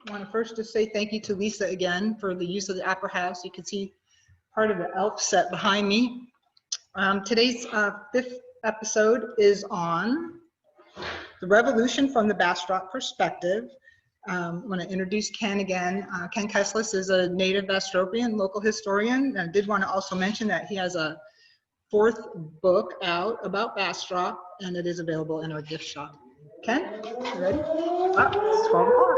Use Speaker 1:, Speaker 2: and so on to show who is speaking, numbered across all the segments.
Speaker 1: I want to first just say thank you to Lisa again for the use of the Opera House. You can see part of the elf set behind me. Today's fifth episode is on the revolution from the Bastrop perspective. I want to introduce Ken again. Ken Keslis is a native Bastropian, local historian. And I did want to also mention that he has a fourth book out about Bastrop, and it is available in our gift shop. Ken, you ready? It's 12 o'clock.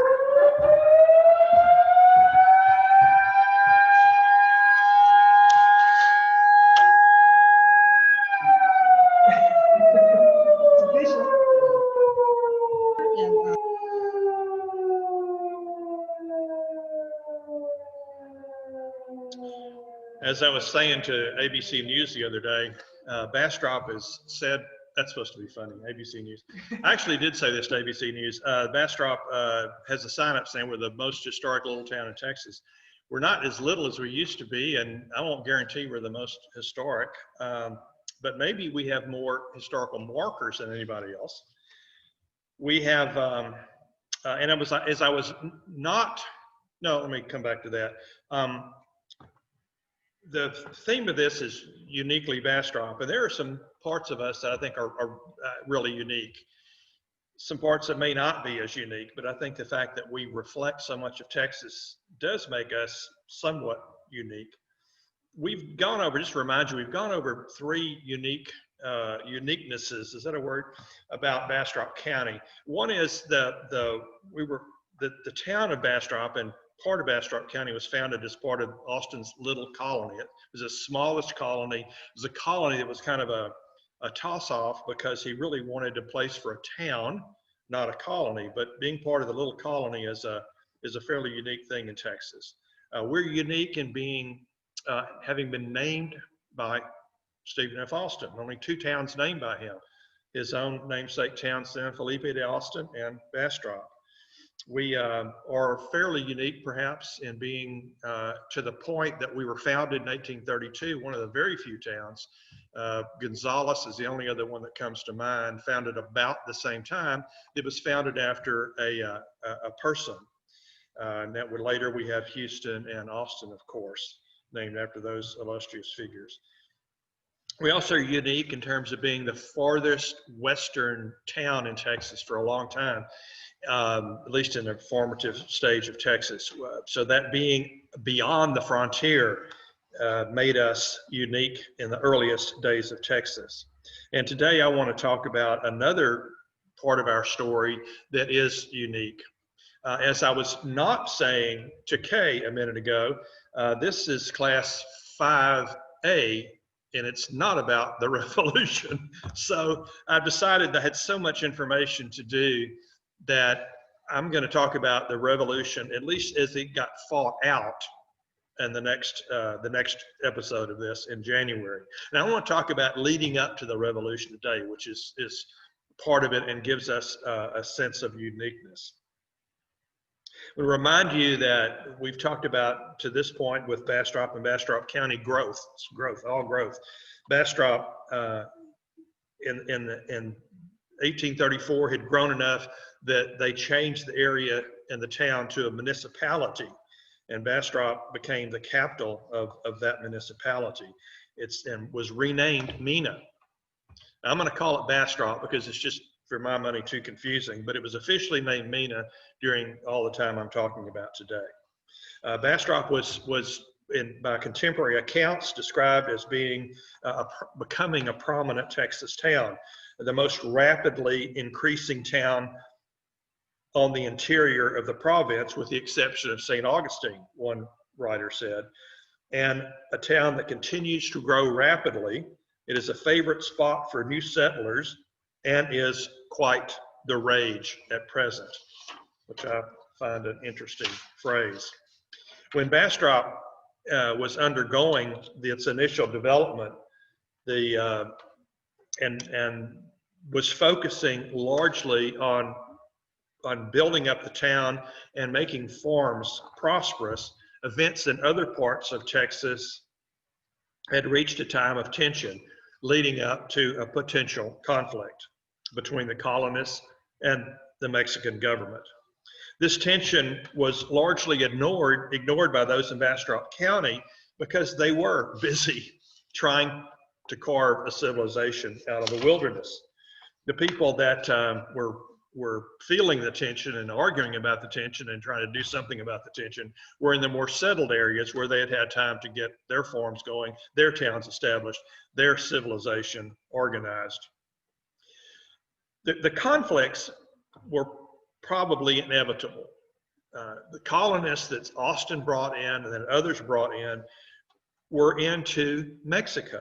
Speaker 2: As I was saying to ABC News the other day, Bastrop has said, that's supposed to be funny, ABC News. I actually did say this to ABC News. Bastrop has a sign up saying we're the most historic little town in Texas. We're not as little as we used to be, and I won't guarantee we're the most historic, but maybe we have more historical markers than anybody else. We have, and let me come back to that. The theme of this is uniquely Bastrop, and there are some parts of us that I think are really unique. Some parts that may not be as unique, but I think the fact that we reflect so much of Texas does make us somewhat unique. We've gone over, just to remind you, we've gone over three uniquenesses, is that a word, about Bastrop County. One is the town of Bastrop, and part of Bastrop County was founded as part of Austin's little colony. It was the smallest colony. It was a colony that was kind of a toss-off because he really wanted a place for a town, not a colony. But being part of the little colony is a fairly unique thing in Texas. We're unique in being, having been named by Stephen F. Austin. Only two towns named by him. His own namesake town, San Felipe de Austin and Bastrop. We are fairly unique, perhaps, in being to the point that we were founded in 1832, one of the very few towns. Gonzales is the only other one that comes to mind, founded about the same time. It was founded after a person. And that would later we have Houston and Austin, of course, named after those illustrious figures. We also are unique in terms of being the farthest western town in Texas for a long time. At least in the formative stage of Texas. So that being beyond the frontier made us unique in the earliest days of Texas. And today I want to talk about another part of our story that is unique. As I was not saying to Kay a minute ago, this is class 5A, and it's not about the revolution. So I've decided I had so much information to do that I'm going to talk about the revolution, at least as it got fought out in the next episode of this in January. And I want to talk about leading up to the revolution today, which is part of it and gives us a sense of uniqueness. I want to remind you that we've talked about, to this point, with Bastrop and Bastrop County, growth. It's growth, all growth. Bastrop in 1834 had grown enough that they changed the area and the town to a municipality, and Bastrop became the capital of that municipality. And was renamed Mena. I'm going to call it Bastrop because it's just, for my money, too confusing, but it was officially named Mena during all the time I'm talking about today. Bastrop was by contemporary accounts described as being becoming a prominent Texas town, the most rapidly increasing town on the interior of the province, with the exception of St. Augustine, one writer said, and a town that continues to grow rapidly. It is a favorite spot for new settlers and is quite the rage at present, which I find an interesting phrase. When Bastrop was undergoing its initial development, and was focusing largely on building up the town and making farms prosperous, events in other parts of Texas had reached a time of tension, leading up to a potential conflict between the colonists and the Mexican government. This tension was largely ignored by those in Bastrop County because they were busy trying to carve a civilization out of the wilderness. The people that were feeling the tension and arguing about the tension and trying to do something about the tension were in the more settled areas where they had had time to get their farms going, their towns established, their civilization organized. The conflicts were probably inevitable. The colonists that Austin brought in and then others brought in were into Mexico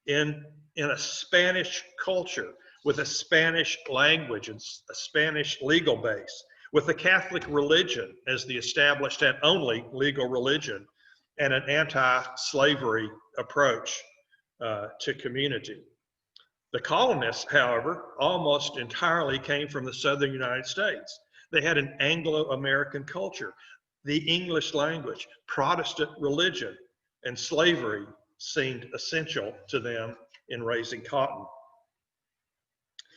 Speaker 2: in a Spanish culture, with a Spanish language and a Spanish legal base, with the Catholic religion as the established and only legal religion, and an anti-slavery approach to community. The colonists, however, almost entirely came from the southern United States. They had an Anglo-American culture, the English language, Protestant religion, and slavery seemed essential to them in raising cotton.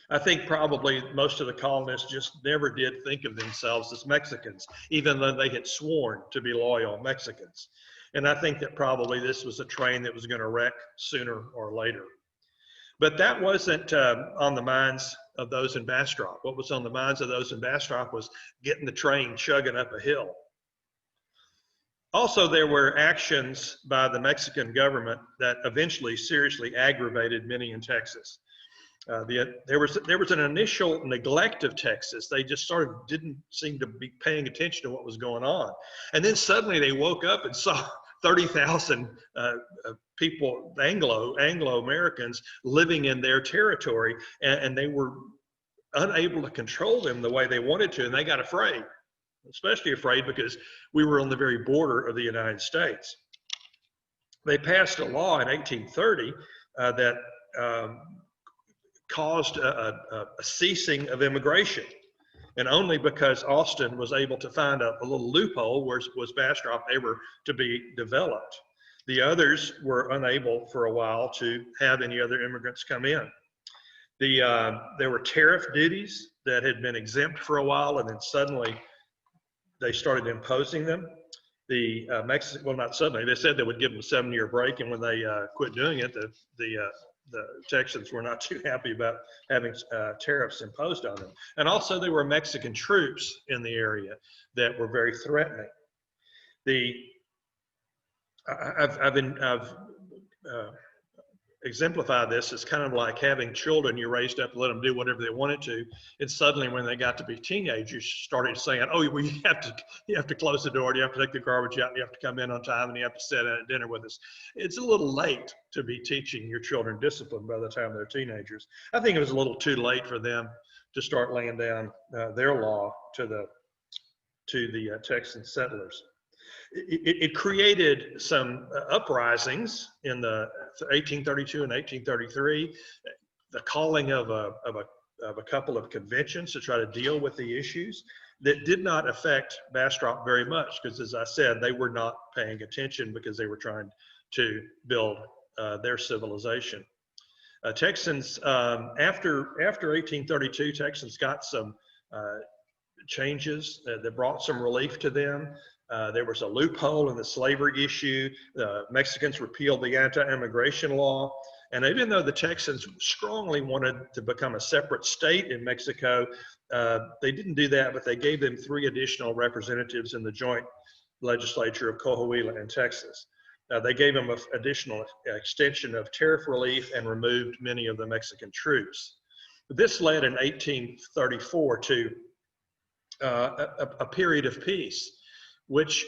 Speaker 2: I think probably most of the colonists just never did think of themselves as Mexicans, even though they had sworn to be loyal Mexicans. And I think that probably this was a train that was going to wreck sooner or later. But that wasn't on the minds of those in Bastrop. What was on the minds of those in Bastrop was getting the train chugging up a hill. Also, there were actions by the Mexican government that eventually seriously aggravated many in Texas. There was an initial neglect of Texas. They just didn't seem to be paying attention to what was going on. And then suddenly they woke up and saw 30,000 people, Anglo-Americans, living in their territory, and they were unable to control them the way they wanted to, and they got afraid, especially afraid because we were on the very border of the United States. They passed a law in 1830 that caused a ceasing of immigration. And only because Austin was able to find a little loophole was Bastrop able to be developed. The others were unable for a while to have any other immigrants come in. There were tariff duties that had been exempt for a while, and then suddenly they started imposing them. Well, not suddenly, they said they would give them a 7-year break, and when they quit doing it, the Texans were not too happy about having tariffs imposed on them. And also there were Mexican troops in the area that were very threatening. I've exemplified this as kind of like having children you raised up to let them do whatever they wanted to, and suddenly when they got to be teenagers, started saying, oh, well, you have to close the door, you have to take the garbage out, and you have to come in on time, and you have to sit at dinner with us. It's a little late to be teaching your children discipline by the time they're teenagers. I think it was a little too late for them to start laying down their law to the Texan settlers. It created some uprisings in the 1832 and 1833, the calling of a couple of conventions to try to deal with the issues that did not affect Bastrop very much, because as I said, they were not paying attention because they were trying to build their civilization. Texans, after 1832, Texans got some changes that brought some relief to them. There was a loophole in the slavery issue. The Mexicans repealed the anti-immigration law. And even though the Texans strongly wanted to become a separate state in Mexico, they didn't do that, but they gave them 3 additional representatives in the joint legislature of Coahuila in Texas. They gave them an additional extension of tariff relief and removed many of the Mexican troops. This led in 1834 to a period of peace, which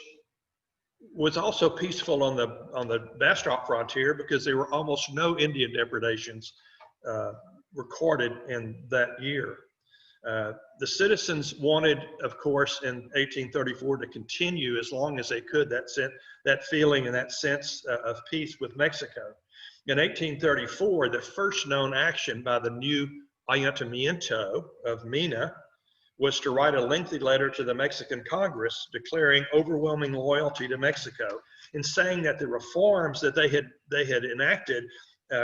Speaker 2: was also peaceful on the Bastrop frontier because there were almost no Indian depredations recorded in that year. The citizens wanted, of course, in 1834 to continue as long as they could that feeling and that sense of peace with Mexico. In 1834, the first known action by the new Ayuntamiento of Mina was to write a lengthy letter to the Mexican Congress declaring overwhelming loyalty to Mexico and saying that the reforms that they had enacted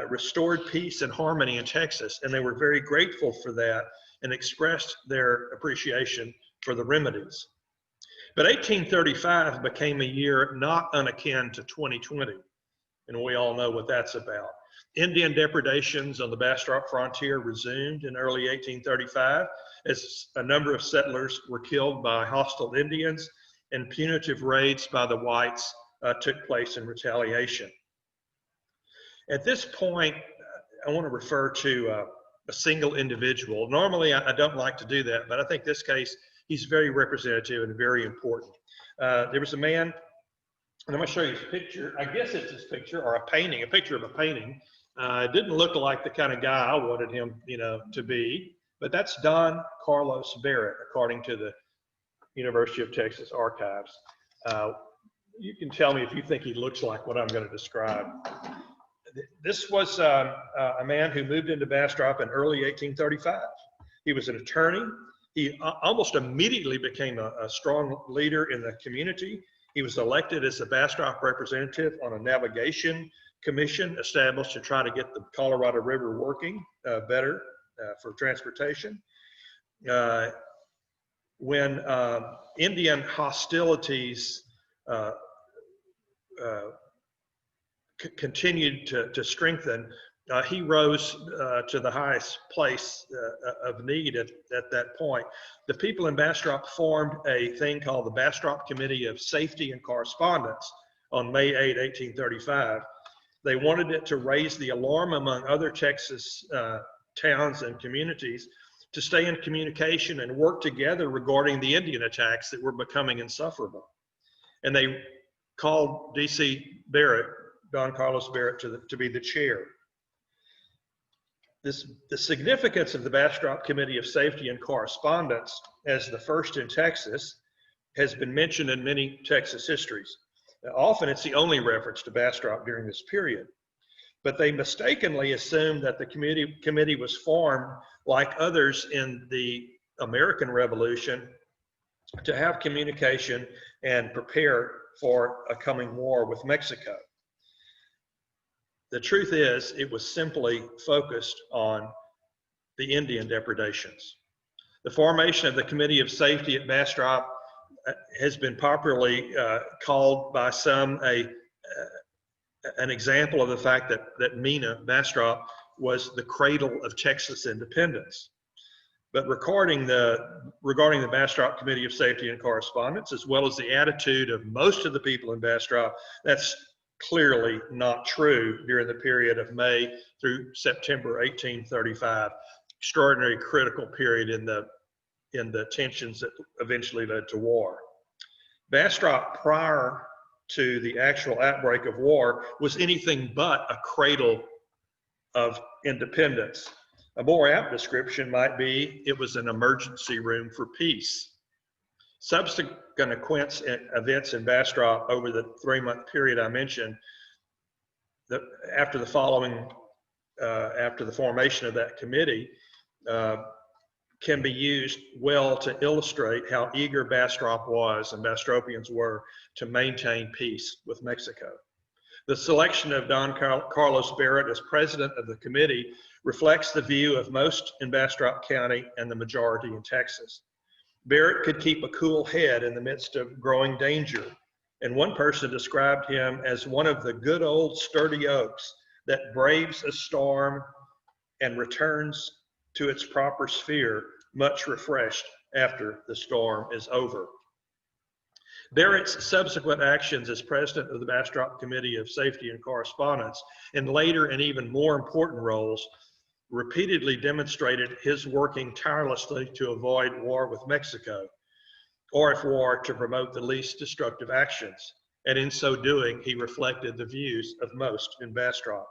Speaker 2: restored peace and harmony in Texas, and they were very grateful for that and expressed their appreciation for the remedies. But 1835 became a year not unakin to 2020, and we all know what that's about. Indian depredations on the Bastrop frontier resumed in early 1835 as a number of settlers were killed by hostile Indians, and punitive raids by the whites took place in retaliation. At this point, I want to refer to a single individual. Normally, I don't like to do that, but I think this case, he's very representative and very important. There was a man, and I'm going to show you his picture. I guess it's his picture or a painting, a picture of a painting. It didn't look like the kind of guy I wanted him, to be, but that's Don Carlos Barrett, according to the University of Texas Archives. You can tell me if you think he looks like what I'm going to describe. This was a man who moved into Bastrop in early 1835. He was an attorney. He almost immediately became a strong leader in the community. He was elected as the Bastrop representative on a navigation commission established to try to get the Colorado River working better for transportation. When Indian hostilities continued to strengthen, he rose to the highest place of need at that point. The people in Bastrop formed a thing called the Bastrop Committee of Safety and Correspondence on May 8, 1835. They wanted it to raise the alarm among other Texas towns and communities to stay in communication and work together regarding the Indian attacks that were becoming insufferable. And they called D.C. Barrett, Don Carlos Barrett, to be the chair. The significance of the Bastrop Committee of Safety and Correspondence as the first in Texas has been mentioned in many Texas histories. Often it's the only reference to Bastrop during this period. But they mistakenly assumed that the committee was formed, like others in the American Revolution, to have communication and prepare for a coming war with Mexico. The truth is, it was simply focused on the Indian depredations. The formation of the Committee of Safety at Bastrop has been popularly called by some an example of the fact that Mena, Bastrop, was the cradle of Texas independence. But regarding the Bastrop Committee of Safety and Correspondence, as well as the attitude of most of the people in Bastrop, that's clearly not true during the period of May through September 1835, extraordinary critical period in the tensions that eventually led to war. Bastrop, prior to the actual outbreak of war, was anything but a cradle of independence. A more apt description might be it was an emergency room for peace. Subsequent events in Bastrop over the 3-month period I mentioned, after the formation of that committee, can be used well to illustrate how eager Bastrop was and Bastropians were to maintain peace with Mexico. The selection of Don Carlos Barrett as president of the committee reflects the view of most in Bastrop County and the majority in Texas. Barrett could keep a cool head in the midst of growing danger, and one person described him as one of the good old sturdy oaks that braves a storm and returns to its proper sphere, much refreshed after the storm is over. Barrett's subsequent actions as president of the Bastrop Committee of Safety and Correspondence, and later and even more important roles, repeatedly demonstrated his working tirelessly to avoid war with Mexico, or if war, to promote the least destructive actions. And in so doing, he reflected the views of most in Bastrop.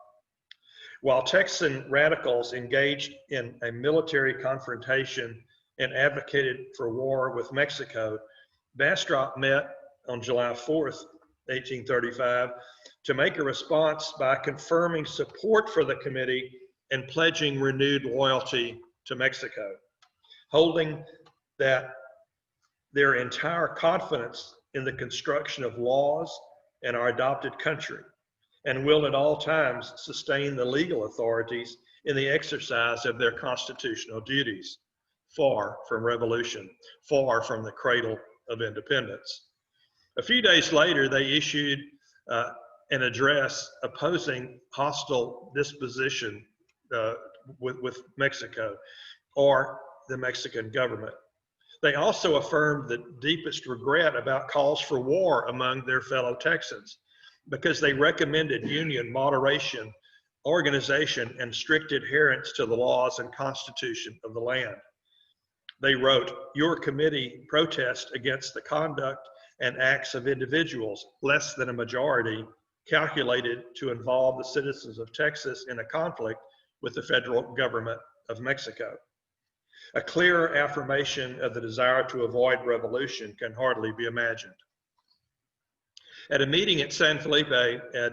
Speaker 2: While Texan radicals engaged in a military confrontation and advocated for war with Mexico, Bastrop met on July 4th, 1835, to make a response by confirming support for the committee and pledging renewed loyalty to Mexico, holding that their entire confidence in the construction of laws and our adopted country, and will at all times sustain the legal authorities in the exercise of their constitutional duties, far from revolution, far from the cradle of Independence. A few days later, they issued an address opposing hostile disposition with Mexico or the Mexican government. They also affirmed the deepest regret about calls for war among their fellow Texans because they recommended union, moderation, organization, and strict adherence to the laws and constitution of the land. They wrote, "Your committee protests against the conduct and acts of individuals, less than a majority, calculated to involve the citizens of Texas in a conflict with the federal government of Mexico." A clearer affirmation of the desire to avoid revolution can hardly be imagined. At a meeting at San Felipe at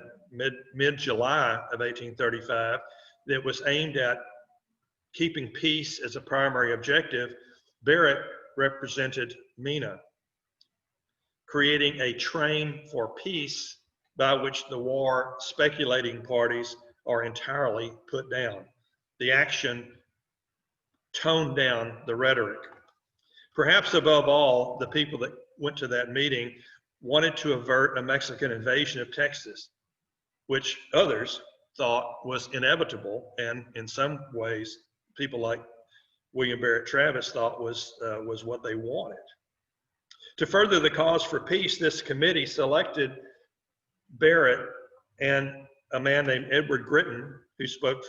Speaker 2: mid-July of 1835 that was aimed at keeping peace as a primary objective, Barrett represented MENA, creating a train for peace by which the war speculating parties are entirely put down. The action toned down the rhetoric. Perhaps above all, the people that went to that meeting wanted to avert a Mexican invasion of Texas, which others thought was inevitable, and in some ways, people like William Barrett Travis thought was what they wanted. To further the cause for peace, this committee selected Barrett and a man named Edward Gritton, who spoke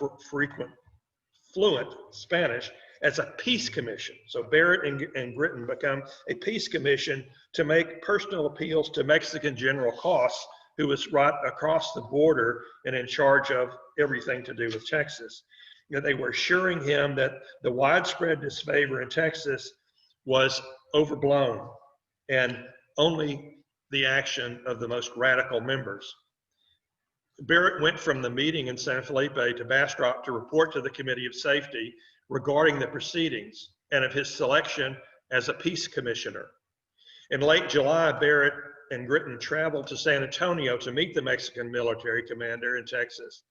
Speaker 2: fluent Spanish, as a peace commission. So Barrett and Gritton become a peace commission to make personal appeals to Mexican General Cos, who was right across the border and in charge of everything to do with Texas. You know, they were assuring him that the widespread disfavor in Texas was overblown and only the action of the most radical members. Barrett went from the meeting in San Felipe to Bastrop to report to the Committee of Safety regarding the proceedings and of his selection as a peace commissioner. In late July, Barrett and Gritton traveled to San Antonio to meet the Mexican military commander in Texas,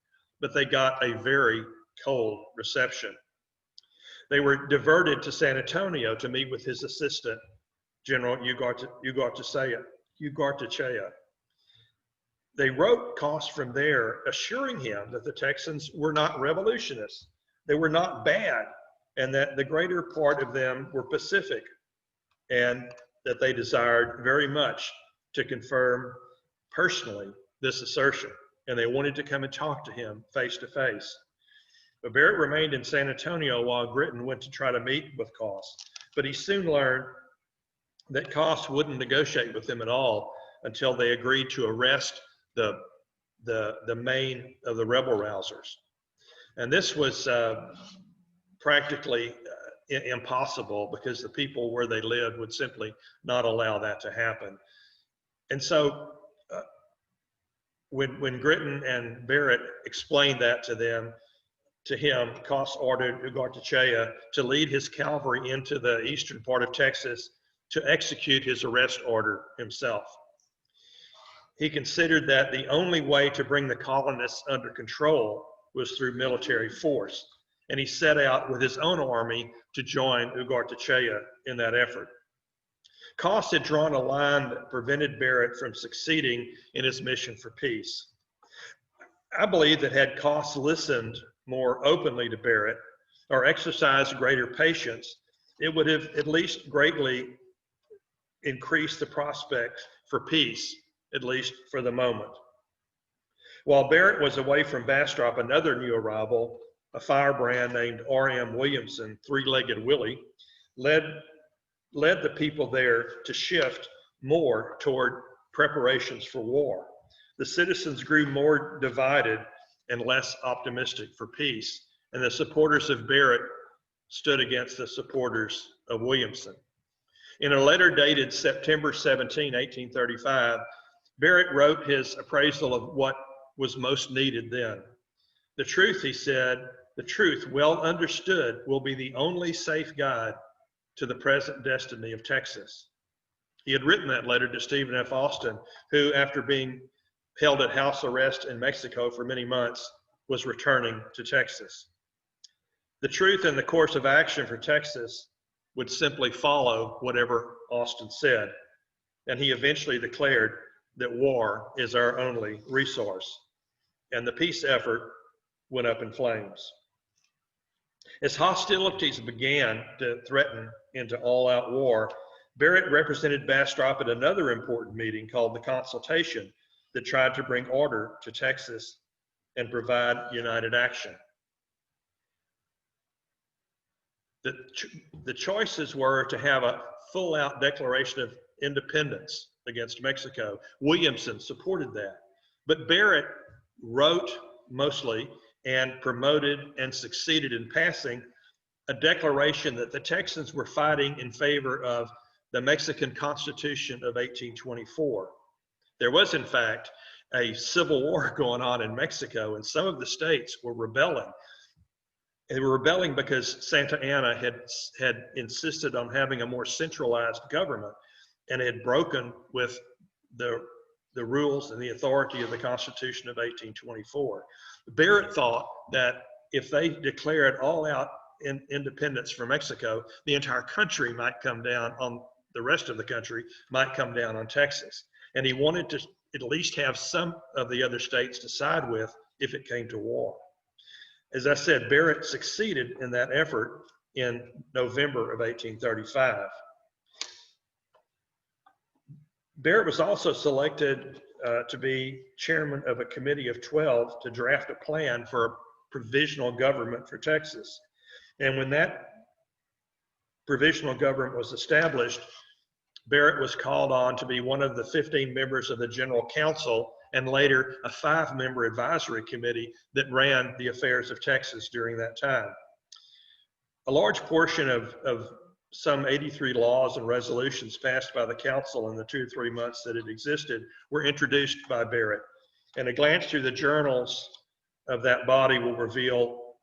Speaker 2: but they got a very cold reception. They were diverted to San Antonio to meet with his assistant, General Ugarte Chea. They wrote Cos from there, assuring him that the Texans were not revolutionists. They were not bad, and that the greater part of them were pacific, and that they desired very much to confirm personally this assertion, and they wanted to come and talk to him face to face. But Barrett remained in San Antonio while Gritton went to try to meet with Cos, but he soon learned that Cos wouldn't negotiate with them at all until they agreed to arrest the main of the rebel rousers. And this was practically impossible because the people where they lived would simply not allow that to happen. And so when Gritton and Barrett explained that to him, Cos ordered Ugarte Chea to lead his cavalry into the eastern part of Texas to execute his arrest order himself. He considered that the only way to bring the colonists under control was through military force, and he set out with his own army to join Ugarte Chea in that effort. Cos had drawn a line that prevented Barrett from succeeding in his mission for peace. I believe that had Cos listened more openly to Barrett or exercised greater patience, it would have at least greatly increased the prospect for peace, at least for the moment. While Barrett was away from Bastrop, another new arrival, a firebrand named R.M. Williamson, Three-Legged Willie, led the people there to shift more toward preparations for war. The citizens grew more divided and less optimistic for peace, and the supporters of Barrett stood against the supporters of Williamson. In a letter dated September 17, 1835, Barrett wrote his appraisal of what was most needed then. The truth, he said, the truth well understood will be the only safe guide to the present destiny of Texas. He had written that letter to Stephen F. Austin, who, after being held at house arrest in Mexico for many months, was returning to Texas. The truth and the course of action for Texas would simply follow whatever Austin said. and he eventually declared that war is our only resource, and the peace effort went up in flames. As hostilities began to threaten into all-out war, Barrett represented Bastrop at another important meeting called the Consultation that tried to bring order to Texas and provide united action. The choices were to have a full-out declaration of independence against Mexico. Williamson supported that. But Barrett wrote mostly and promoted and succeeded in passing a declaration that the Texans were fighting in favor of the Mexican Constitution of 1824. There was, in fact, a civil war going on in Mexico, and some of the states were rebelling. They were rebelling because Santa Anna had insisted on having a more centralized government and had broken with the rules and the authority of the Constitution of 1824. Barrett thought that if they declared all-out independence for Mexico, the entire country might come down on the rest of the country, might come down on Texas. And he wanted to at least have some of the other states to side with if it came to war. As I said, Barrett succeeded in that effort in November of 1835. Barrett was also selected to be chairman of a committee of 12 to draft a plan for a provisional government for Texas. And when that provisional government was established, Barrett was called on to be one of the 15 members of the General Council and later a 5-member advisory committee that ran the affairs of Texas during that time. A large portion of some 83 laws and resolutions passed by the council in the 2 or 3 months that it existed were introduced by Barrett. And a glance through the journals of that body will reveal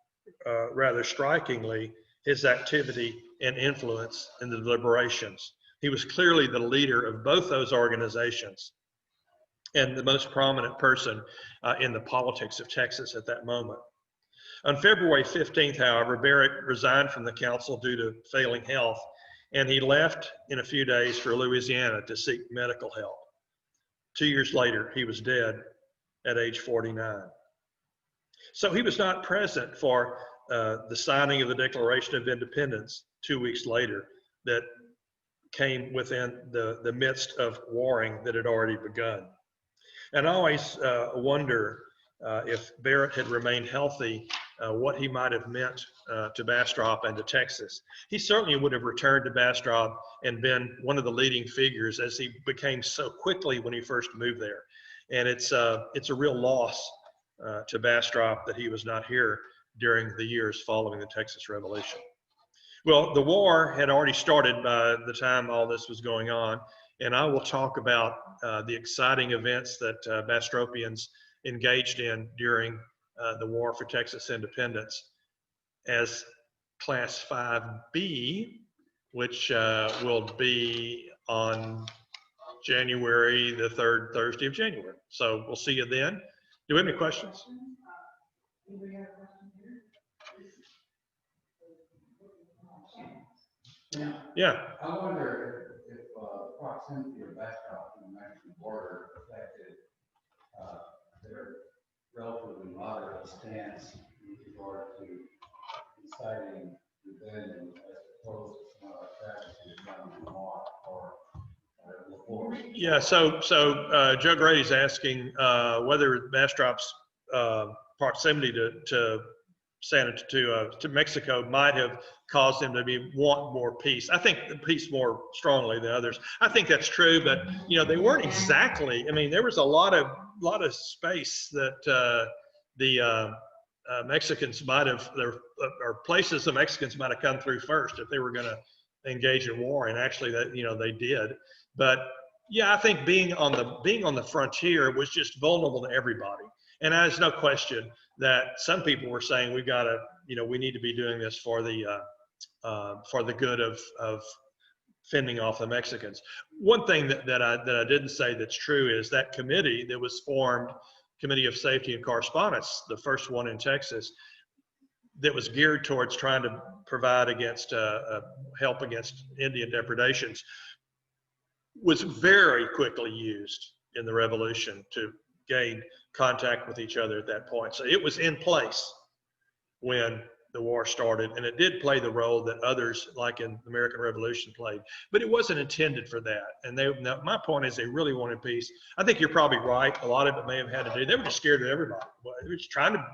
Speaker 2: rather strikingly his activity and influence in the deliberations. He was clearly the leader of both those organizations and the most prominent person in the politics of Texas at that moment. On February 15th, however, Barrett resigned from the council due to failing health, and he left in a few days for Louisiana to seek medical help. 2 years later, he was dead at age 49. So he was not present for the signing of the Declaration of Independence 2 weeks later that came within the midst of warring that had already begun. And I always wonder if Barrett had remained healthy, what he might have meant to Bastrop and to Texas. He certainly would have returned to Bastrop and been one of the leading figures, as he became so quickly when he first moved there. And it's a real loss to Bastrop that he was not here during the years following the Texas Revolution. Well, the war had already started by the time all this was going on, and I will talk about the exciting events that Bastropians engaged in during the War for Texas Independence as Class 5B, which will be on January, the 3rd Thursday of January. So we'll see you then. Do we have any questions? Yeah.
Speaker 3: I wonder if proximity of Bastrop to the Mexican border affected their relatively moderate stance with regard to inciting rebellion as opposed to some other practices done in law or before.
Speaker 2: Yeah, so Joe Grady's asking whether Bastrop's proximity to Mexico might have caused them to want more peace. I think the peace more strongly than others. I think that's true, but they weren't exactly. I mean, there was a lot of space that the Mexicans might have, or places the Mexicans might have come through first if they were going to engage in war, and actually that they did. But yeah, I think being on the frontier was just vulnerable to everybody. And there's no question that some people were saying we've got to, we need to be doing this for the good of fending off the Mexicans. One thing that I didn't say that's true is that committee that was formed, Committee of Safety and Correspondence, the first one in Texas, that was geared towards trying to provide against help against Indian depredations, was very quickly used in the Revolution to gain contact with each other at that point. So it was in place when the war started, and it did play the role that others, like in the American Revolution, played, but it wasn't intended for that. And my point is, they really wanted peace. I think you're probably right. A lot of it may have had to do, they were just scared of everybody. They were just trying to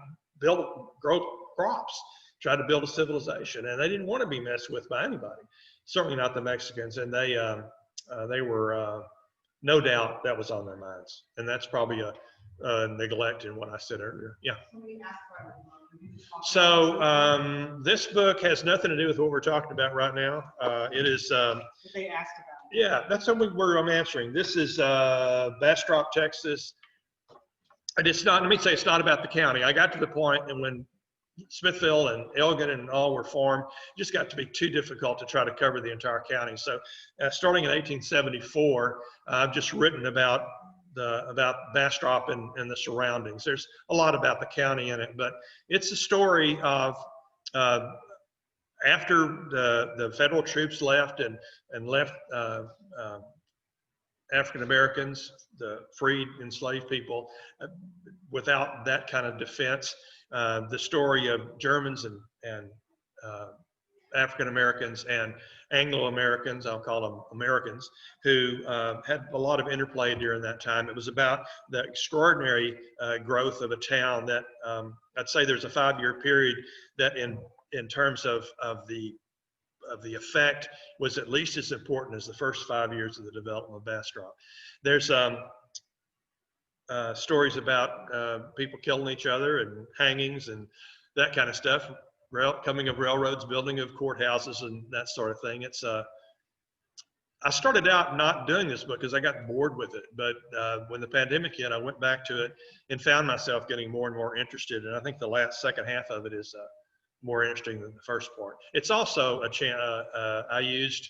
Speaker 2: grow crops, trying to build a civilization, and they didn't want to be messed with by anybody, certainly not the Mexicans. And they were, no doubt that was on their minds. And that's probably a neglect in what I said earlier. Yeah. So this book has nothing to do with what we're talking about right now. It is.
Speaker 1: They asked about.
Speaker 2: Yeah, that's something where I'm answering. This is Bastrop, Texas. And it's not. Let me say, it's not about the county. I got to the point, and when Smithville and Elgin and all were formed, it just got to be too difficult to try to cover the entire county. So, starting in 1874, I've just written about Bastrop and the surroundings. There's a lot about the county in it, but it's a story of after the federal troops left and left African Americans, the freed enslaved people, without that kind of defense. The story of Germans and African Americans and Anglo Americans, I'll call them Americans, who had a lot of interplay during that time. It was about the extraordinary growth of a town that I'd say there's a 5-year period that in terms of the effect was at least as important as the first 5 years of the development of Bastrop. There's stories about people killing each other and hangings and that kind of stuff. Coming of railroads, building of courthouses, and that sort of thing. It's I started out not doing this book because I got bored with it, but when the pandemic hit, I went back to it and found myself getting more and more interested. And I think the second half of it is more interesting than the first part. It's also I used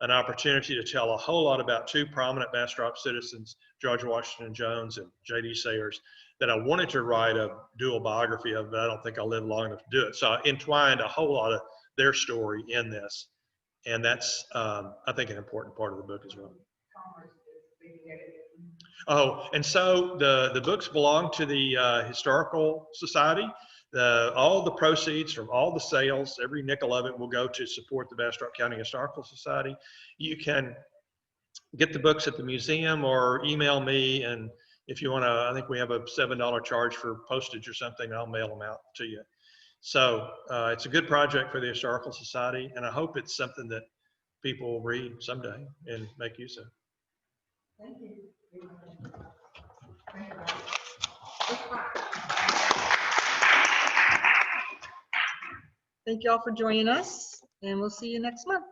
Speaker 2: an opportunity to tell a whole lot about two prominent Bastrop citizens, George Washington Jones and J.D. Sayers, that I wanted to write a dual biography of, but I don't think I'll live long enough to do it. So I entwined a whole lot of their story in this. And that's, I think, an important part of the book as well. Oh, and so the books belong to the Historical Society. All the proceeds from all the sales, every nickel of it will go to support the Bastrop County Historical Society. You can get the books at the museum or email me, and if you want to, I think we have a $7 charge for postage or something. I'll mail them out to you. So it's a good project for the Historical Society, and I hope it's something that people will read someday and make use of.
Speaker 1: Thank you. Thank you all for joining us, and we'll see you next month.